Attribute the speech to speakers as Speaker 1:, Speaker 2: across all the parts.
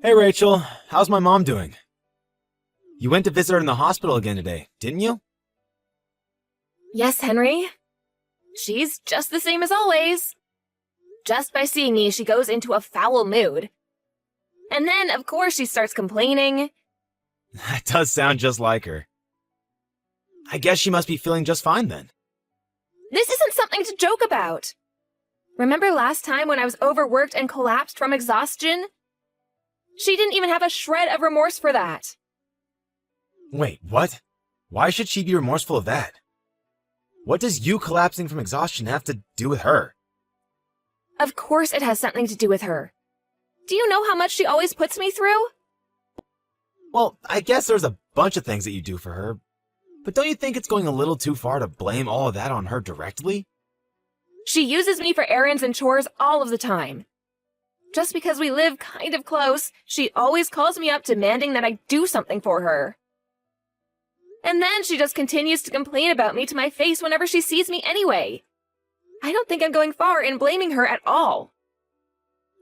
Speaker 1: Hey Rachel, how's my mom doing? You went to visit her in the hospital again today, didn't you?
Speaker 2: Yes, Henry. She's just the same as always. Just by seeing me, she goes into a foul mood. And then, of course, she starts complaining.
Speaker 1: That does sound just like her. I guess she must be feeling just fine then.
Speaker 2: This isn't something to joke about. Remember last time when I was overworked and collapsed from exhaustion? She didn't even have a shred of remorse for that.
Speaker 1: Wait, what? Why should she be remorseful of that? What does you collapsing from exhaustion have to do with her?
Speaker 2: Of course it has something to do with her. Do you know how much she always puts me through?
Speaker 1: Well, I guess there's a bunch of things that you do for her, but don't you think it's going a little too far to blame all of that on her directly?
Speaker 2: She uses me for errands and chores all of the time. Just because we live kind of close, she always calls me up demanding that I do something for her. And then she just continues to complain about me to my face whenever she sees me anyway. I don't think I'm going far in blaming her at all.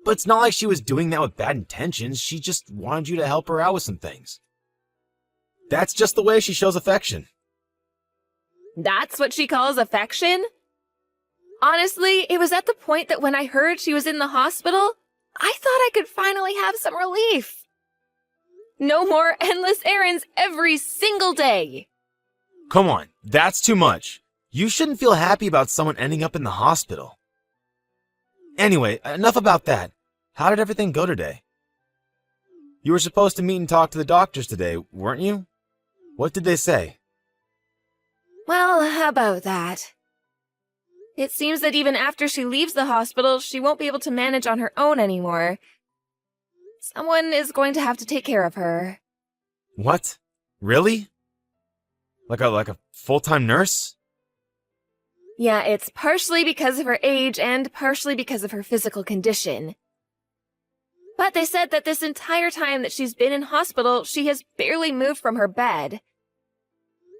Speaker 1: But it's not like she was doing that with bad intentions. She just wanted you to help her out with some things. That's just the way she shows affection.
Speaker 2: That's what she calls affection? Honestly, it was at the point that when I heard she was in the hospital, I thought I could finally have some relief. No more endless errands every single day.
Speaker 1: Come on, that's too much. You shouldn't feel happy about someone ending up in the hospital. Anyway, enough about that. How did everything go today? You were supposed to meet and talk to the doctors today, weren't you? What did they say?
Speaker 2: Well, how about that? It seems that even after she leaves the hospital, she won't be able to manage on her own anymore. Someone is going to have to take care of her.
Speaker 1: What? Really? Like a full-time nurse?
Speaker 2: Yeah, it's partially because of her age and partially because of her physical condition. But they said that this entire time that she's been in hospital, she has barely moved from her bed.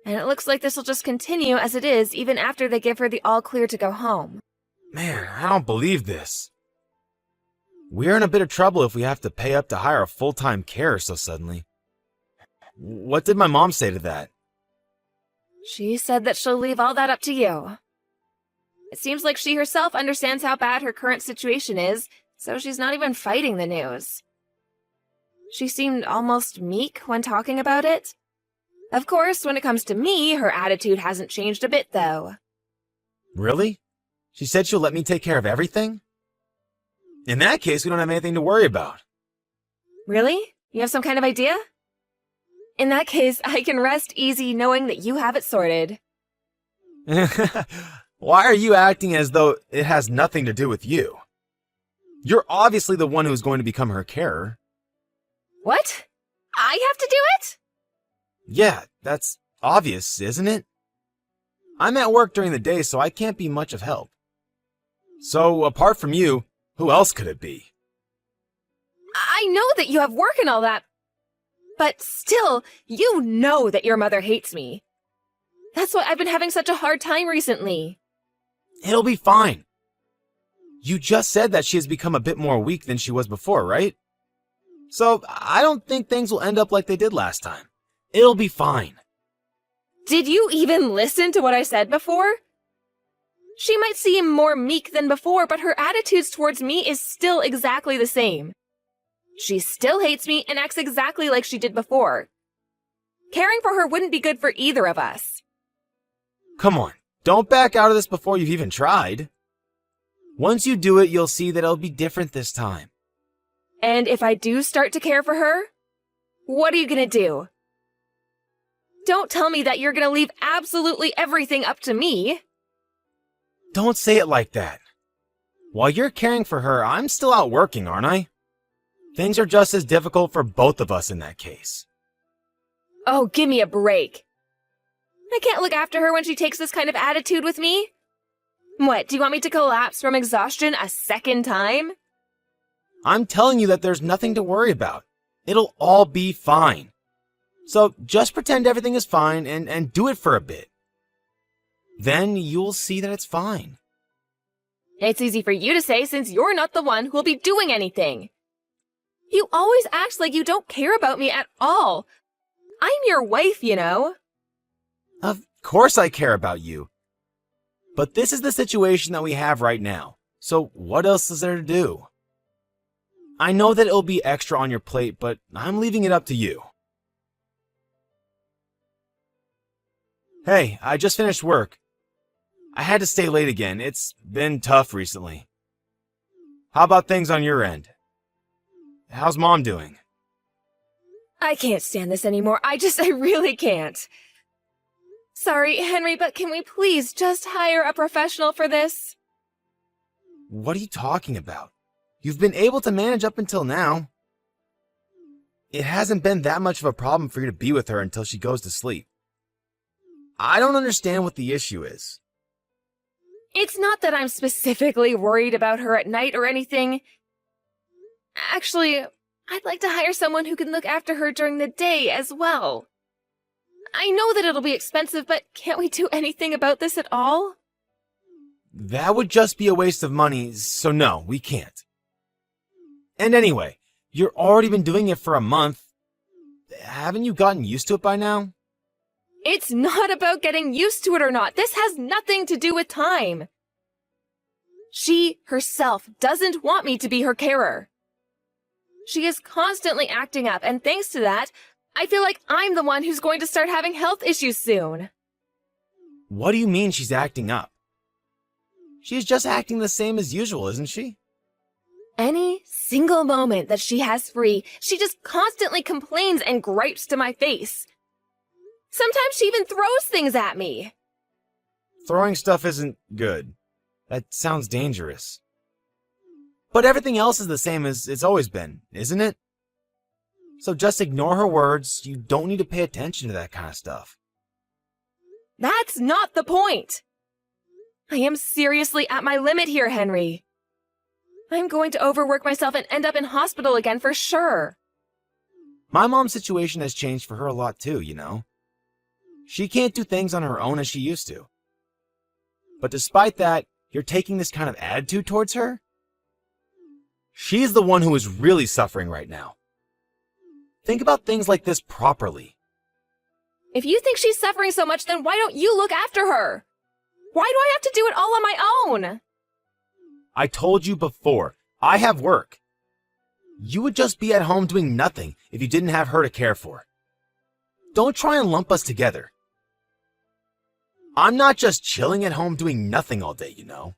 Speaker 2: And it looks like this will just continue as it is even after they give her the all clear to go home.
Speaker 1: Man, I don't believe this. We're in a bit of trouble if we have to pay up to hire a full-time carer so suddenly. What did my mom say to that?
Speaker 2: She said that she'll leave all that up to you. It seems like she herself understands how bad her current situation is, so she's not even fighting the news. She seemed almost meek when talking about it. Of course, when it comes to me, her attitude hasn't changed a bit, though.
Speaker 1: Really? She said she'll let me take care of everything? In that case, we don't have anything to worry about.
Speaker 2: Really? You have some kind of idea? In that case, I can rest easy knowing that you have it sorted.
Speaker 1: Why are you acting as though it has nothing to do with you? You're obviously the one who's going to become her carer.
Speaker 2: What? I have to do it?
Speaker 1: Yeah, that's obvious, isn't it? I'm at work during the day, so I can't be much of help. So, apart from you, who else could it be?
Speaker 2: I know that you have work and all that, but still, you know that your mother hates me. That's why I've been having such a hard time recently.
Speaker 1: It'll be fine. You just said that she has become a bit more weak than she was before, right? So, I don't think things will end up like they did last time. It'll be fine.
Speaker 2: Did you even listen to what I said before? She might seem more meek than before, but her attitudes towards me is still exactly the same. She still hates me and acts exactly like she did before. Caring for her wouldn't be good for either of us.
Speaker 1: Come on, don't back out of this before you've even tried. Once you do it, you'll see that it'll be different this time.
Speaker 2: And if I do start to care for her, what are you gonna do? Don't tell me that you're gonna leave absolutely everything up to me.
Speaker 1: Don't say it like that. While you're caring for her, I'm still out working, aren't I? Things are just as difficult for both of us in that case.
Speaker 2: Oh, give me a break. I can't look after her when she takes this kind of attitude with me. What, do you want me to collapse from exhaustion a second time?
Speaker 1: I'm telling you that there's nothing to worry about. It'll all be fine. So just pretend everything is fine and do it for a bit. Then you'll see that it's fine.
Speaker 2: It's easy for you to say since you're not the one who'll be doing anything. You always act like you don't care about me at all. I'm your wife, you know.
Speaker 1: Of course I care about you. But this is the situation that we have right now. So what else is there to do? I know that it'll be extra on your plate, but I'm leaving it up to you. Hey, I just finished work. I had to stay late again. It's been tough recently. How about things on your end? How's Mom doing?
Speaker 2: I can't stand this anymore. I really can't. Sorry, Henry, but can we please just hire a professional for this?
Speaker 1: What are you talking about? You've been able to manage up until now. It hasn't been that much of a problem for you to be with her until she goes to sleep. I don't understand what the issue is.
Speaker 2: It's not that I'm specifically worried about her at night or anything. Actually, I'd like to hire someone who can look after her during the day as well. I know that it'll be expensive, but can't we do anything about this at all?
Speaker 1: That would just be a waste of money, so no, we can't. And anyway, you've already been doing it for a month. Haven't you gotten used to it by now?
Speaker 2: It's not about getting used to it or not. This has nothing to do with time. She herself doesn't want me to be her carer. She is constantly acting up, and thanks to that, I feel like I'm the one who's going to start having health issues soon.
Speaker 1: What do you mean she's acting up? She's just acting the same as usual, isn't she?
Speaker 2: Any single moment that she has free, she just constantly complains and gripes to my face. Sometimes she even throws things at me.
Speaker 1: Throwing stuff isn't good. That sounds dangerous. But everything else is the same as it's always been, isn't it? So just ignore her words. You don't need to pay attention to that kind of stuff.
Speaker 2: That's not the point. I am seriously at my limit here, Henry. I'm going to overwork myself and end up in hospital again for sure.
Speaker 1: My mom's situation has changed for her a lot too, you know. She can't do things on her own as she used to. But despite that, you're taking this kind of attitude towards her? She's the one who is really suffering right now. Think about things like this properly.
Speaker 2: If you think she's suffering so much, then why don't you look after her? Why do I have to do it all on my own?
Speaker 1: I told you before, I have work. You would just be at home doing nothing if you didn't have her to care for. Don't try and lump us together. I'm not just chilling at home doing nothing all day, you know.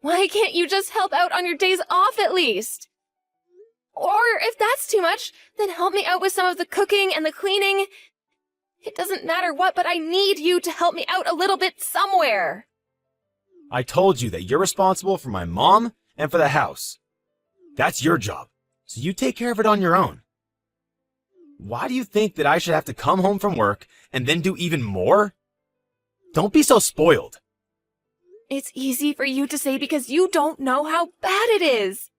Speaker 2: Why can't you just help out on your days off at least? Or if that's too much, then help me out with some of the cooking and the cleaning. It doesn't matter what, but I need you to help me out a little bit somewhere.
Speaker 1: I told you that you're responsible for my mom and for the house. That's your job, so you take care of it on your own. Why do you think that I should have to come home from work and then do even more? Don't be so spoiled.
Speaker 2: It's easy for you to say because you don't know how bad it is.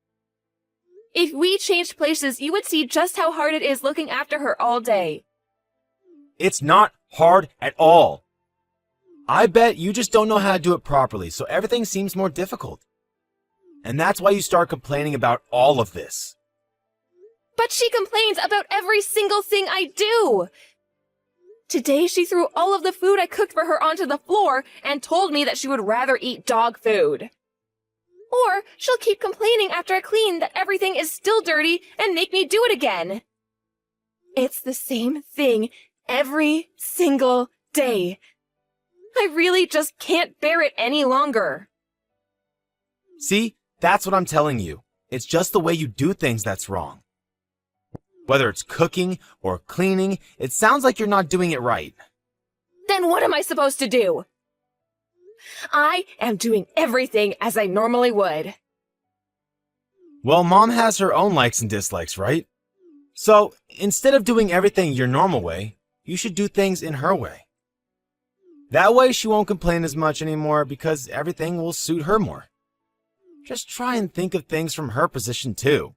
Speaker 2: If we changed places, you would see just how hard it is looking after her all day.
Speaker 1: It's not hard at all. I bet you just don't know how to do it properly, so everything seems more difficult. And that's why you start complaining about all of this.
Speaker 2: But she complains about every single thing I do. Today she threw all of the food I cooked for her onto the floor and told me that she would rather eat dog food. Or she'll keep complaining after I clean that everything is still dirty and make me do it again. It's the same thing every single day. I really just can't bear it any longer.
Speaker 1: See, that's what I'm telling you. It's just the way you do things that's wrong. Whether it's cooking or cleaning, it sounds like you're not doing it right.
Speaker 2: Then what am I supposed to do? I am doing everything as I normally would.
Speaker 1: Well, Mom has her own likes and dislikes, right? So, instead of doing everything your normal way, you should do things in her way. That way she won't complain as much anymore because everything will suit her more. Just try and think of things from her position too.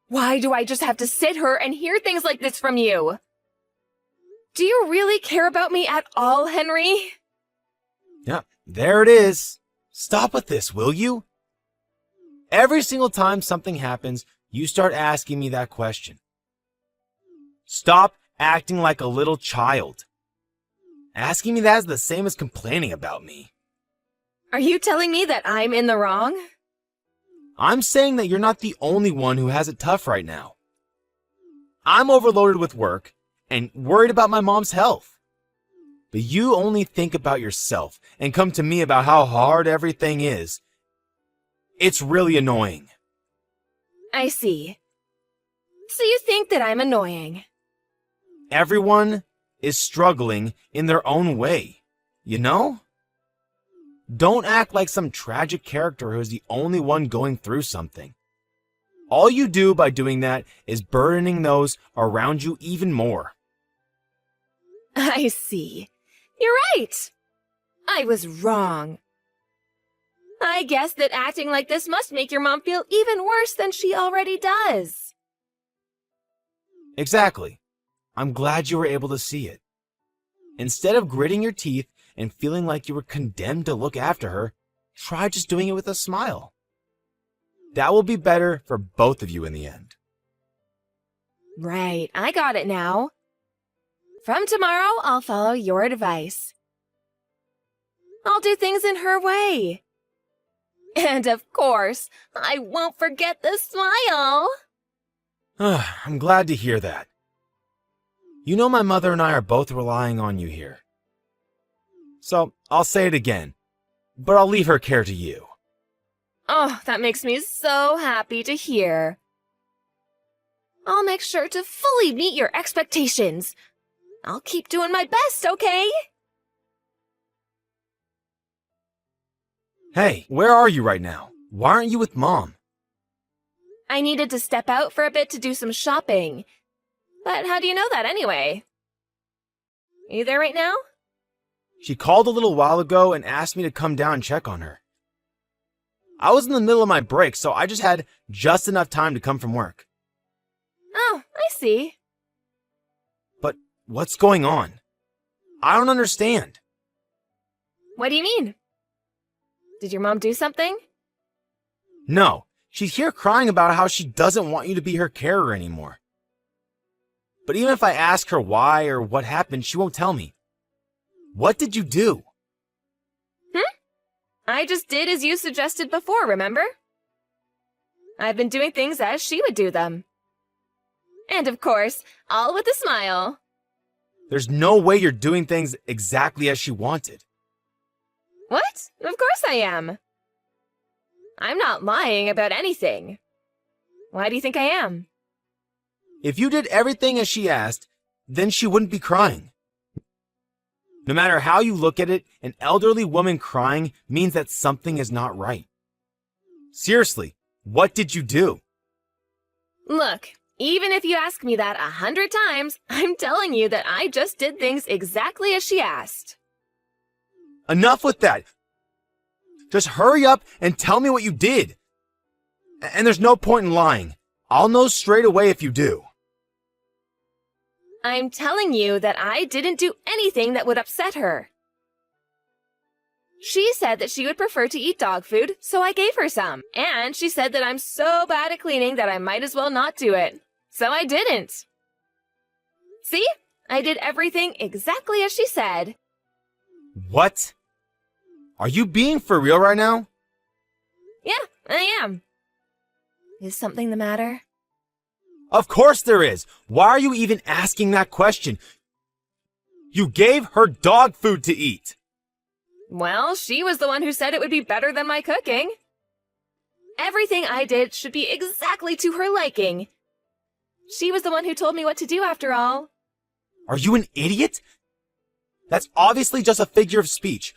Speaker 2: Why do I just have to sit here and hear things like this from you? Do you really care about me at all, Henry?
Speaker 1: Yeah, there it is. Stop with this, will you? Every single time something happens, you start asking me that question. Stop acting like a little child. Asking me that is the same as complaining about me.
Speaker 2: Are you telling me that I'm in the wrong?
Speaker 1: I'm saying that you're not the only one who has it tough right now. I'm overloaded with work and worried about my mom's health. But you only think about yourself and come to me about how hard everything is. It's really annoying.
Speaker 2: I see. So you think that I'm annoying?
Speaker 1: Everyone is struggling in their own way, you know? Don't act like some tragic character who's the only one going through something. All you do by doing that is burdening those around you even more.
Speaker 2: I see. You're right. I was wrong. I guess that acting like this must make your mom feel even worse than she already does.
Speaker 1: Exactly. I'm glad you were able to see it. Instead of gritting your teeth and feeling like you were condemned to look after her, try just doing it with a smile. That will be better for both of you in the end.
Speaker 2: Right, I got it now. From tomorrow, I'll follow your advice. I'll do things in her way. And of course, I won't forget the smile.
Speaker 1: I'm glad to hear that. You know my mother and I are both relying on you here. So, I'll say it again, but I'll leave her care to you.
Speaker 2: Oh, that makes me so happy to hear. I'll make sure to fully meet your expectations. I'll keep doing my best, okay?
Speaker 1: Hey, where are you right now? Why aren't you with Mom?
Speaker 2: I needed to step out for a bit to do some shopping. But how do you know that anyway? Are you there right now?
Speaker 1: She called a little while ago and asked me to come down and check on her. I was in the middle of my break, so I just had just enough time to come from work.
Speaker 2: Oh, I see.
Speaker 1: But what's going on? I don't understand.
Speaker 2: What do you mean? Did your mom do something?
Speaker 1: No, she's here crying about how she doesn't want you to be her carer anymore. But even if I ask her why or what happened, she won't tell me. What did you do?
Speaker 2: I just did as you suggested before, remember? I've been doing things as she would do them. And of course, all with a smile.
Speaker 1: There's no way you're doing things exactly as she wanted.
Speaker 2: What? Of course I am. I'm not lying about anything. Why do you think I am?
Speaker 1: If you did everything as she asked, then she wouldn't be crying. No matter how you look at it, an elderly woman crying means that something is not right. Seriously, what did you do?
Speaker 2: Look, even if you ask me that 100 times, I'm telling you that I just did things exactly as she asked.
Speaker 1: Enough with that. Just hurry up and tell me what you did. And there's no point in lying. I'll know straight away if you do.
Speaker 2: I'm telling you that I didn't do anything that would upset her. She said that she would prefer to eat dog food, so I gave her some. And she said that I'm so bad at cleaning that I might as well not do it. So I didn't. See? I did everything exactly as she said.
Speaker 1: What? Are you being for real right now?
Speaker 2: Yeah, I am. Is something the matter?
Speaker 1: Of course there is. Why are you even asking that question? You gave her dog food to eat.
Speaker 2: Well, she was the one who said it would be better than my cooking. Everything I did should be exactly to her liking. She was the one who told me what to do after all.
Speaker 1: Are you an idiot? That's obviously just a figure of speech.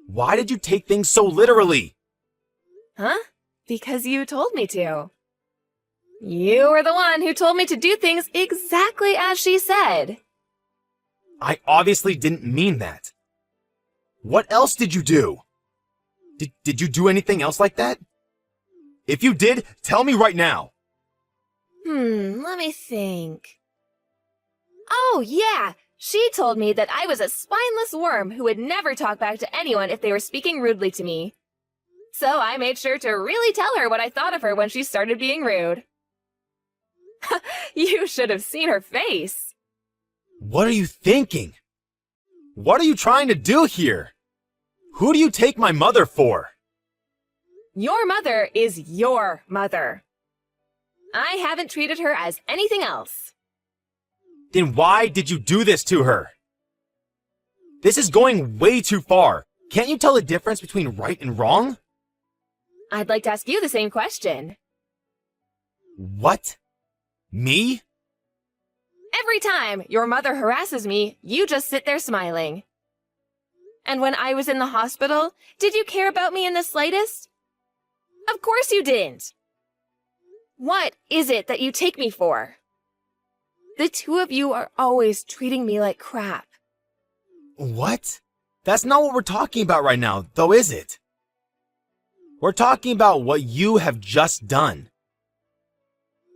Speaker 1: Why did you take things so literally?
Speaker 2: Huh? Because you told me to. You were the one who told me to do things exactly as she said.
Speaker 1: I obviously didn't mean that. What else did you do? Did you do anything else like that? If you did, tell me right now.
Speaker 2: Let me think. Oh, yeah. She told me that I was a spineless worm who would never talk back to anyone if they were speaking rudely to me. So I made sure to really tell her what I thought of her when she started being rude. You should have seen her face.
Speaker 1: What are you thinking? What are you trying to do here? Who do you take my mother for?
Speaker 2: Your mother is your mother. I haven't treated her as anything else.
Speaker 1: Then why did you do this to her? This is going way too far. Can't you tell the difference between right and wrong?
Speaker 2: I'd like to ask you the same question.
Speaker 1: What? Me?
Speaker 2: Every time your mother harasses me, you just sit there smiling. And when I was in the hospital, did you care about me in the slightest? Of course you didn't. What is it that you take me for? The two of you are always treating me like crap.
Speaker 1: What? That's not what we're talking about right now, though, is it? We're talking about what you have just done.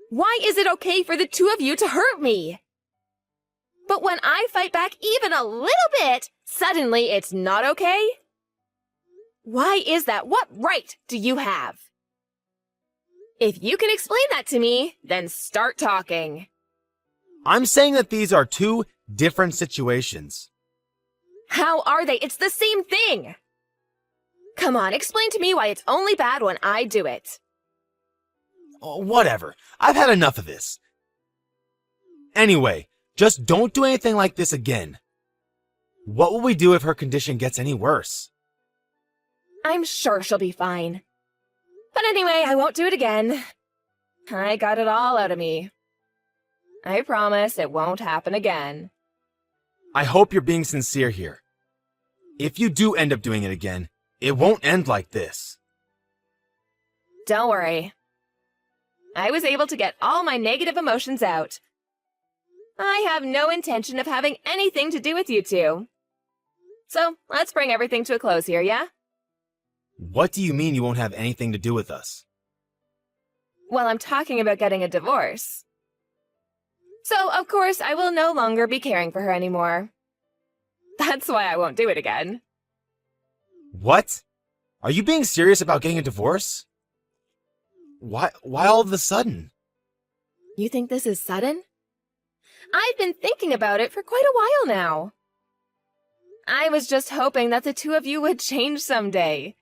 Speaker 2: Why is it okay for the two of you to hurt me? But when I fight back even a little bit, suddenly it's not okay? Why is that? What right do you have? If you can explain that to me, then start talking.
Speaker 1: I'm saying that these are two different situations.
Speaker 2: How are they? It's the same thing. Come on, explain to me why it's only bad when I do it.
Speaker 1: Oh, whatever. I've had enough of this. Anyway, just don't do anything like this again. What will we do if her condition gets any worse?
Speaker 2: I'm sure she'll be fine. But anyway, I won't do it again. I got it all out of me. I promise it won't happen again.
Speaker 1: I hope you're being sincere here. If you do end up doing it again, it won't end like this.
Speaker 2: Don't worry. I was able to get all my negative emotions out. I have no intention of having anything to do with you two. So, let's bring everything to a close here, yeah?
Speaker 1: What do you mean you won't have anything to do with us?
Speaker 2: Well, I'm talking about getting a divorce. So, of course, I will no longer be caring for her anymore. That's why I won't do it again.
Speaker 1: What? Are you being serious about getting a divorce? Why all of a sudden?
Speaker 2: You think this is sudden? I've been thinking about it for quite a while now. I was just hoping that the two of you would change someday.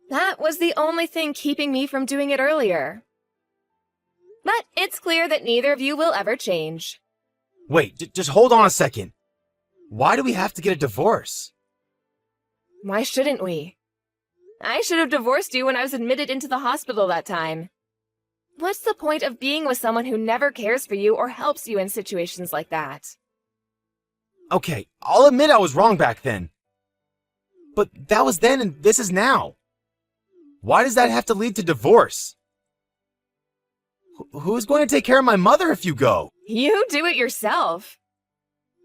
Speaker 2: That was the only thing keeping me from doing it earlier. But it's clear that neither of you will ever change.
Speaker 1: Wait, just hold on a second. Why do we have to get a divorce?
Speaker 2: Why shouldn't we? I should have divorced you when I was admitted into the hospital that time. What's the point of being with someone who never cares for you or helps you in situations like that?
Speaker 1: Okay, I'll admit I was wrong back then. But that was then and this is now. Why does that have to lead to divorce? Who's going to take care of my mother if you go?
Speaker 2: You do it yourself.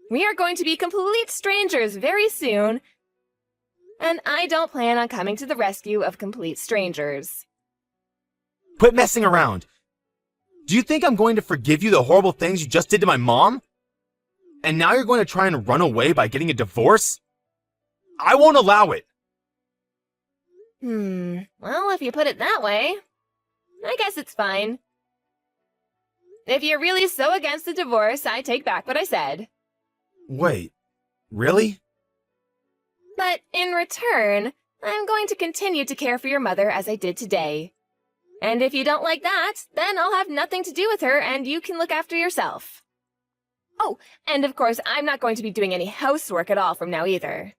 Speaker 2: We are going to be complete strangers very soon, and I don't plan on coming to the rescue of complete strangers.
Speaker 1: Quit messing around. Do you think I'm going to forgive you the horrible things you just did to my mom? And now you're going to try and run away by getting a divorce? I won't allow it.
Speaker 2: Well, if you put it that way, I guess it's fine. If you're really so against the divorce, I take back what I said.
Speaker 1: Wait, really?
Speaker 2: But in return, I'm going to continue to care for your mother as I did today. And if you don't like that, then I'll have nothing to do with her and you can look after yourself. Oh, and of course, I'm not going to be doing any housework at all from now either.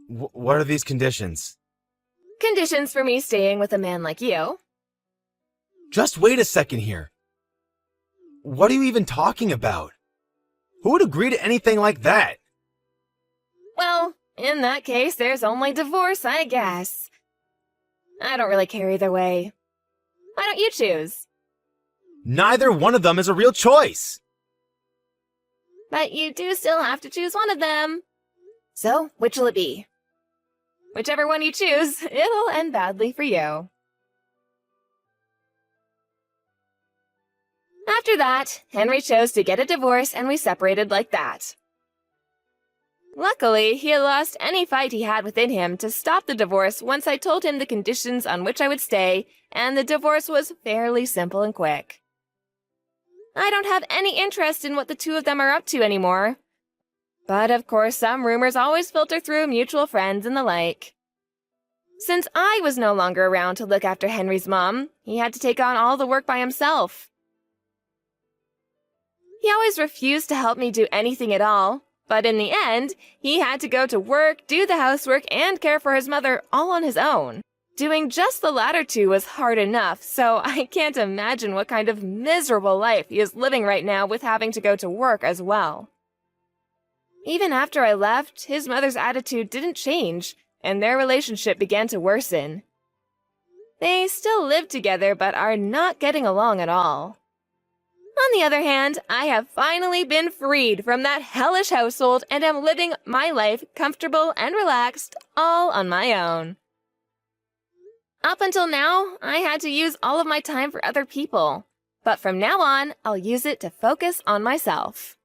Speaker 1: What are these conditions?
Speaker 2: Conditions for me staying with a man like you.
Speaker 1: Just wait a second here. What are you even talking about? Who would agree to anything like that?
Speaker 2: Well, in that case, there's only divorce, I guess. I don't really care either way. Why don't you choose?
Speaker 1: Neither one of them is a real choice.
Speaker 2: But you do still have to choose one of them. So, which will it be? Whichever one you choose, it'll end badly for you. After that, Henry chose to get a divorce and we separated like that. Luckily, he had lost any fight he had within him to stop the divorce once I told him the conditions on which I would stay, and the divorce was fairly simple and quick. I don't have any interest in what the two of them are up to anymore. But of course, some rumors always filter through mutual friends and the like. Since I was no longer around to look after Henry's mom, he had to take on all the work by himself. He always refused to help me do anything at all, but in the end, he had to go to work, do the housework, and care for his mother all on his own. Doing just the latter two was hard enough, so I can't imagine what kind of miserable life he is living right now with having to go to work as well. Even after I left, his mother's attitude didn't change, and their relationship began to worsen. They still live together, but are not getting along at all. On the other hand, I have finally been freed from that hellish household and am living my life comfortable and relaxed, all on my own. Up until now, I had to use all of my time for other people, but from now on, I'll use it to focus on myself.